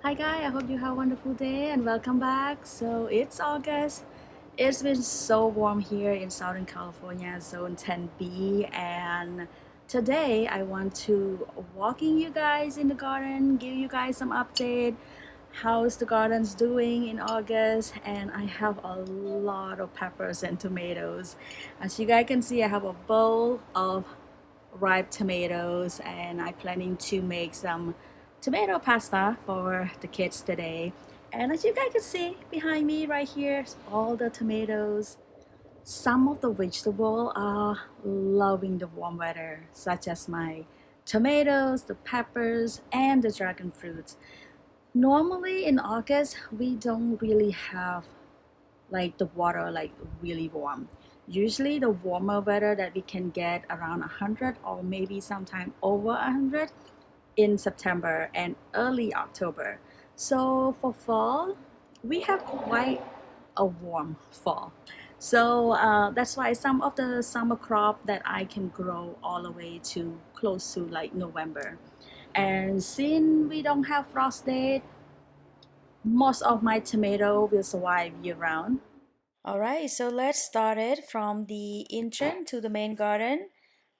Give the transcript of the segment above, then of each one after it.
Hi guys, I hope you have a wonderful day and welcome back. So it's August. It's been so warm here in Southern California, zone 10B, and today I want to walking you guys in the garden, give you guys some update. How's the gardens doing in August? And I have a lot of peppers and tomatoes. As you guys can see, I have a bowl of ripe tomatoes and I'm planning to make some tomato pasta for the kids today. And as you guys can see behind me right here, all the tomatoes. Some of the vegetables are loving the warm weather, such as my tomatoes, the peppers, and the dragon fruits. Normally in August, we don't really have like the water like really warm. Usually the warmer weather that we can get around 100 or maybe sometime over 100 in September and early October. So for fall, we have quite a warm fall. So that's why some of the summer crop that I can grow all the way to close to like November. And since we don't have frost date, most of my tomato will survive year round. All right, so let's start it from the entrance to the main garden.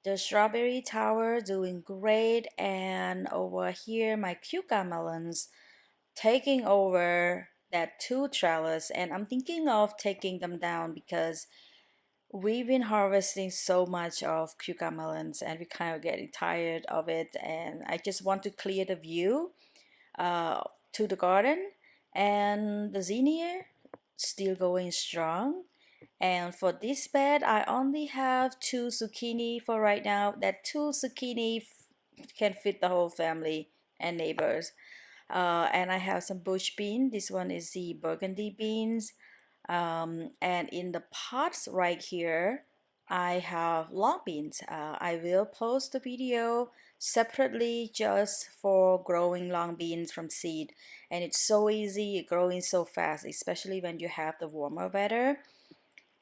The strawberry tower doing great, and over here my cucumber melons taking over that two trellis, and I'm thinking of taking them down because we've been harvesting so much of cucumber melons and we're kind of getting tired of it, and I just want to clear the view uh, to the garden. And the zinnia still going strong, and for this bed I only have two zucchini for right now. That two zucchini can fit the whole family and neighbors. And I have some bush bean. This one is the burgundy beans. And in the pots right here, I have long beans. I will post the video separately just for growing long beans from seed. And it's so easy, growing so fast, especially when you have the warmer weather.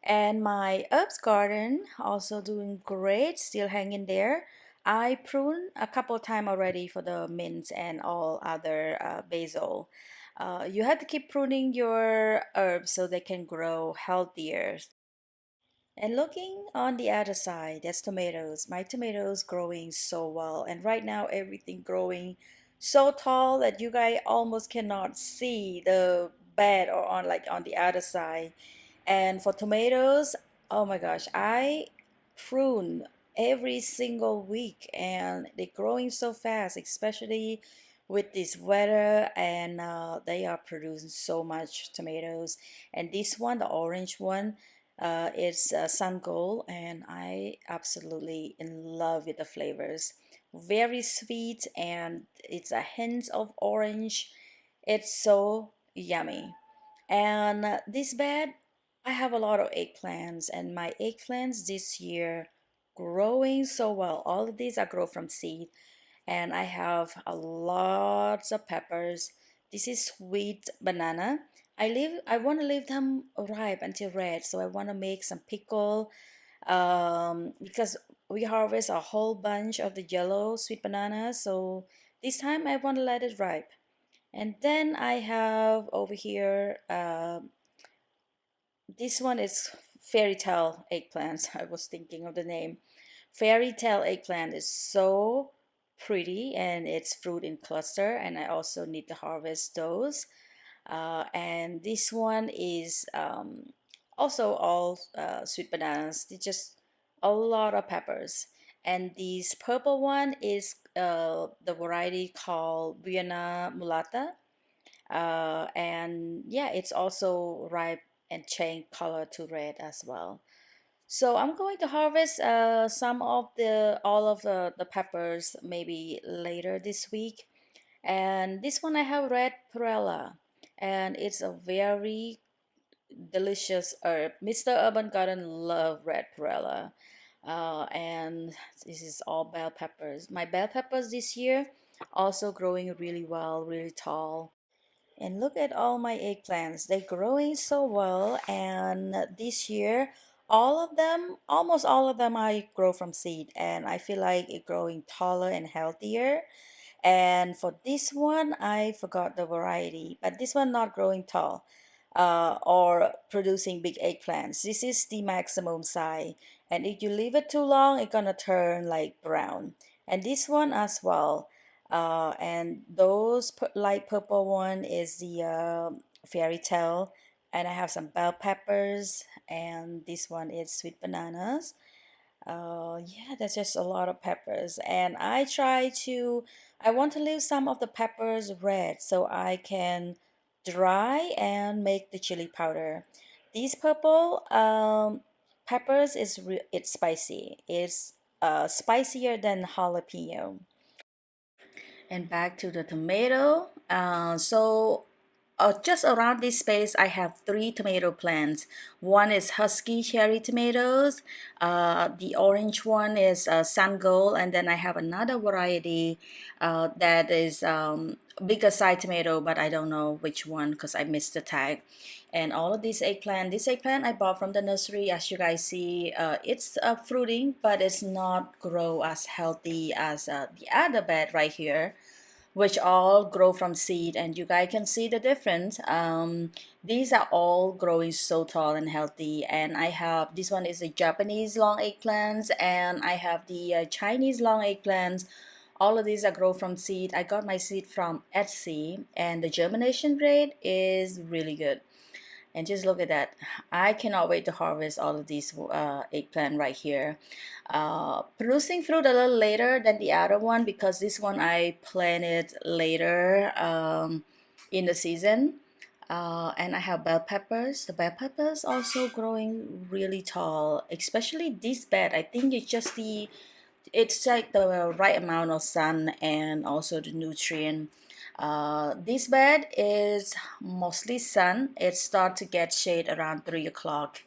And my herbs garden also doing great, still hanging there. I prune a couple times already for the mints and all other basil. You have to keep pruning your herbs so they can grow healthier. And looking on the other side, that's tomatoes. My tomatoes growing so well, and right now everything growing so tall that you guys almost cannot see the bed or on like on the other side. And for tomatoes, oh my gosh, I prune every single week and they're growing so fast, especially with this weather, and they are producing so much tomatoes. And this one, the orange one, it's sun gold, and I absolutely in love with the flavors. Very sweet, and it's a hint of orange. It's so yummy. And this bed, I have a lot of eggplants, and my eggplants this year growing so well. All of these I grow from seed, and I have a lots of peppers. This is sweet banana. I want to leave them ripe until red, so I want to make some pickle. Because we harvest a whole bunch of the yellow sweet banana, so this time I want to let it ripe. And then I have over here, this one is fairy tale eggplants. I was thinking of the name. Fairy tale eggplant is so pretty, and it's fruit in cluster, and I also need to harvest those. And this one is also all sweet bananas. They just a lot of peppers. And this purple one is the variety called Vienna mulata. And yeah, it's also ripe and change color to red as well. So I'm going to harvest some of the all of the peppers maybe later this week. And this one I have red perella, and it's a very delicious herb. Mr. Urban Garden love red perella. And this is all bell peppers. My bell peppers this year also growing really well, really tall. And look at all my eggplants. They're growing so well. And this year, all of them, almost all of them, I grow from seed. And I feel like it growing taller and healthier. And for this one, I forgot the variety, but this one not growing tall or producing big eggplants. This is the maximum size. And if you leave it too long, it's gonna turn like brown. And this one as well. And those light purple one is the fairy tale. And I have some bell peppers, and this one is sweet bananas. Yeah, that's just a lot of peppers. And I want to leave some of the peppers red so I can dry and make the chili powder. These purple peppers it's spicy. It's spicier than jalapeno. And back to the tomato. Just around this space, I have three tomato plants. One is husky cherry tomatoes. The orange one is sun gold, and then I have another variety that is bigger side tomato, but I don't know which one because I missed the tag. And all of these eggplant. This eggplant I bought from the nursery. As you guys see, it's fruiting, but it's not grow as healthy as the other bed right here, which all grow from seed, and you guys can see the difference. These are all growing so tall and healthy, and I have this one is a Japanese long eggplants, and I have the Chinese long eggplants. All of these are grow from seed. I got my seed from Etsy, and the germination rate is really good. And just look at that. I cannot wait to harvest all of these eggplant right here. Producing fruit a little later than the other one because this one I planted later in the season. And I have bell peppers. The bell peppers also growing really tall, especially this bed. I think it's like the right amount of sun and also the nutrient. This bed is mostly sun. It starts to get shade around 3 o'clock.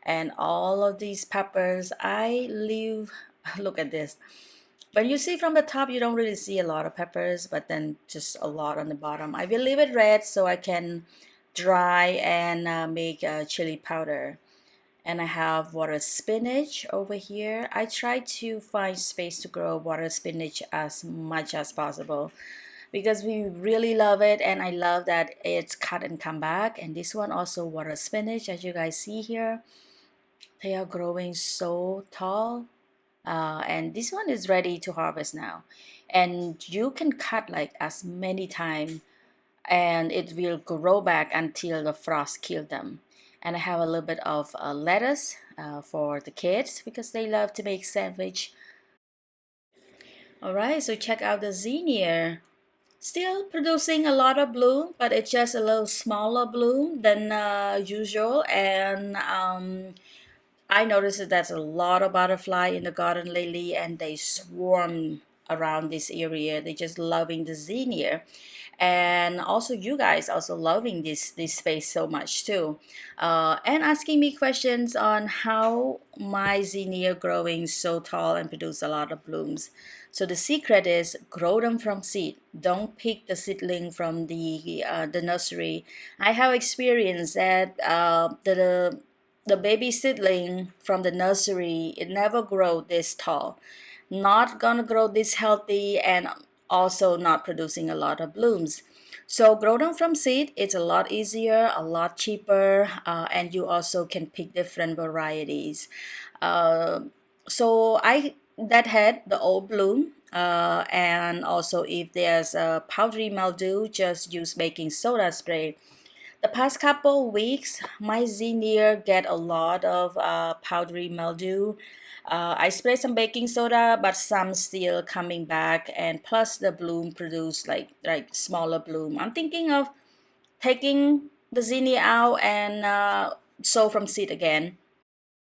And all of these peppers, I leave, look at this. When you see from the top, you don't really see a lot of peppers, but then just a lot on the bottom. I will leave it red so I can dry and make chili powder. And I have water spinach over here. I try to find space to grow water spinach as much as possible because we really love it, and I love that it's cut and come back. And this one also water spinach, as you guys see here, they are growing so tall. And this one is ready to harvest now, and you can cut like as many times and it will grow back until the frost kill them. And I have a little bit of lettuce for the kids because they love to make sandwich. All right, so check out the zinnia. Still producing a lot of bloom, but it's just a little smaller bloom than usual. And I noticed that there's a lot of butterfly in the garden lately, and they swarm around this area. They're just loving the zinnia, and also you guys also loving this space so much too, and asking me questions on how my zinnia growing so tall and produce a lot of blooms. So the secret is grow them from seed. Don't pick the seedling from the nursery. I have experienced that the baby seedling from the nursery, it never grow this tall, not gonna grow this healthy, and also not producing a lot of blooms. So grow them from seed, it's a lot easier, a lot cheaper, and you also can pick different varieties. uh, so I that had the old bloom, and also if there's a powdery mildew, just use baking soda spray. The past couple weeks, my zinnia get a lot of powdery mildew. I sprayed some baking soda, but some still coming back, and plus the bloom produce like smaller bloom. I'm thinking of taking the zinnia out and sow from seed again.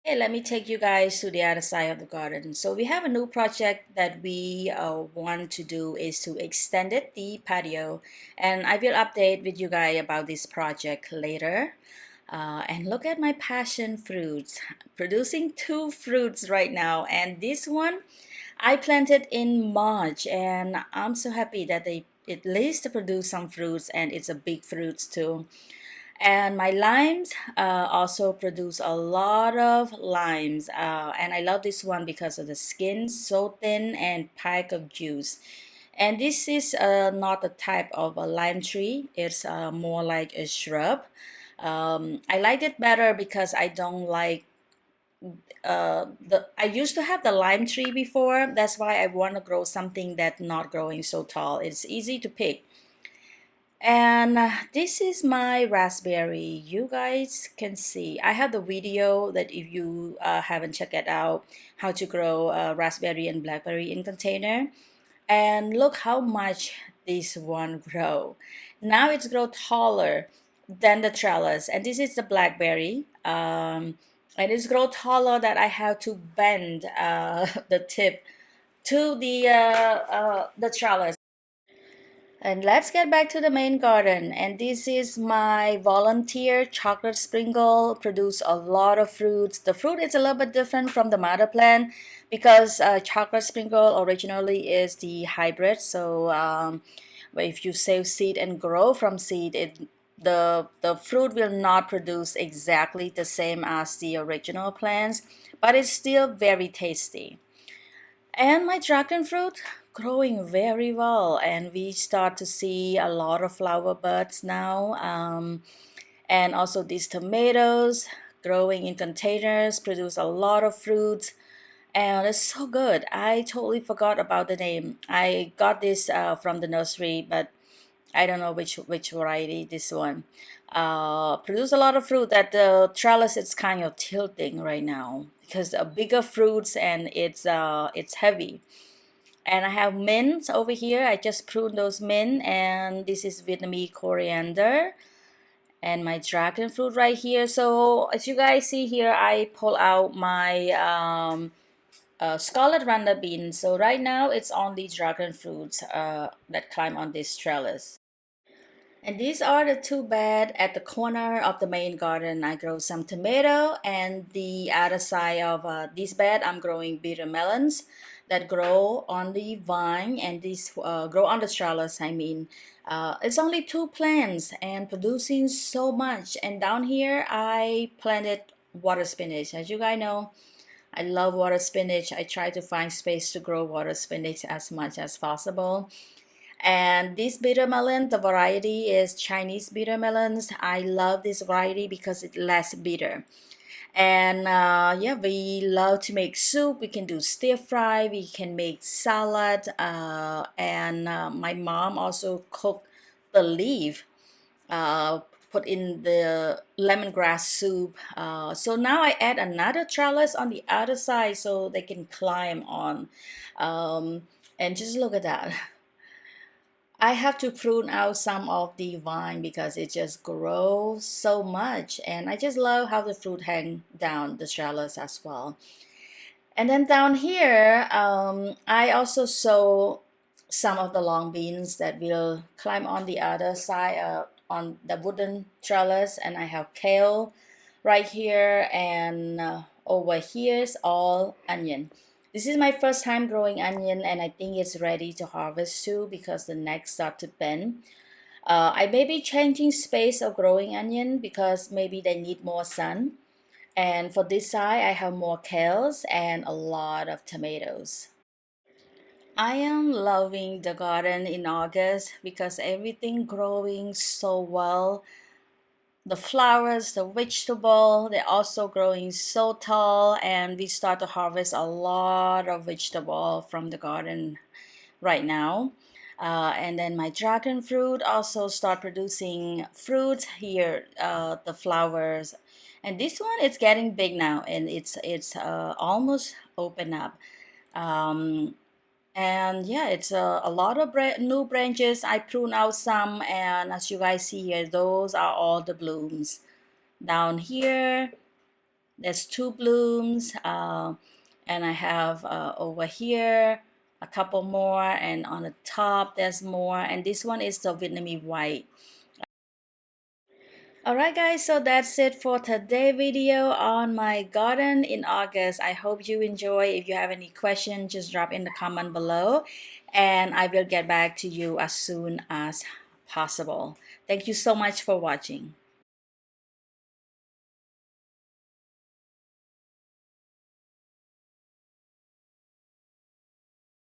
Okay, let me take you guys to the other side of the garden. So we have a new project that we want to do is to extend it, the patio, and I will update with you guys about this project later. And look at my passion fruits, producing two fruits right now, and this one I planted in March, and I'm so happy that they at least produce some fruits, and it's a big fruits too. And my limes also produce a lot of limes, and I love this one because of the skin so thin and pack of juice. And this is not a type of a lime tree. It's more like a shrub. I like it better because I don't like the I used to have the lime tree before. That's why I want to grow something that's not growing so tall. It's easy to pick. And this is my raspberry. You guys can see I have the video that if you haven't checked it out, how to grow raspberry and blackberry in container. And look how much this one grow. Now it's grow taller than the trellis. And this is the blackberry. And it's grow taller that I have to bend the tip to the trellis. And let's get back to the main garden. And this is my volunteer chocolate sprinkle. Produce a lot of fruits. The fruit is a little bit different from the mother plant because chocolate sprinkle originally is the hybrid. So if you save seed and grow from seed, the fruit will not produce exactly the same as the original plants, but it's still very tasty. And my dragon fruit growing very well, and we start to see a lot of flower buds now. And also these tomatoes growing in containers produce a lot of fruits, and it's so good. I totally forgot about the name. I got this from the nursery, but I don't know which variety this one. Produce a lot of fruit that the trellis is kind of tilting right now because bigger fruits and it's heavy. And I have mints over here. I just pruned those mint, and this is Vietnamese coriander and my dragon fruit right here. So as you guys see here, I pull out my scarlet runner beans. So right now it's only dragon fruits that climb on this trellis. And these are the two beds at the corner of the main garden. I grow some tomato, and the other side of this bed I'm growing bitter melons that grow on the vine, and these grow on the trellis. I mean, it's only two plants and producing so much. And down here I planted water spinach. As you guys know, I love water spinach. I try to find space to grow water spinach as much as possible. And this bitter melon, the variety is Chinese bitter melons. I love this variety because it's less bitter. And yeah, we love to make soup. We can do stir fry. We can make salad. And my mom also cooked the leaf, uh, put in the lemongrass soup. So now I add another trellis on the other side so they can climb on. And just look at that. I have to prune out some of the vine because it just grows so much, and I just love how the fruit hang down the trellis as well. And then down here, I also sow some of the long beans that will climb on the other side on the wooden trellis, and I have kale right here, and over here is all onion. This is my first time growing onion, and I think it's ready to harvest too because the neck start to bend. I may be changing space of growing onion because maybe they need more sun. And for this side, I have more kales and a lot of tomatoes. I am loving the garden in August because everything growing so well. The flowers, the vegetable, they're also growing so tall, and we start to harvest a lot of vegetable from the garden right now. And then my dragon fruit also start producing fruits here, the flowers. And this one is getting big now, and it's almost open up. Um, and yeah, it's a lot of new branches. I prune out some, and as you guys see here, those are all the blooms. Down here, there's two blooms, and I have over here a couple more, and on the top there's more, and this one is the Vietnamese white. Alright guys, so that's it for today video on my garden in August. I hope you enjoy. If you have any questions, just drop in the comment below, and I will get back to you as soon as possible. Thank you so much for watching.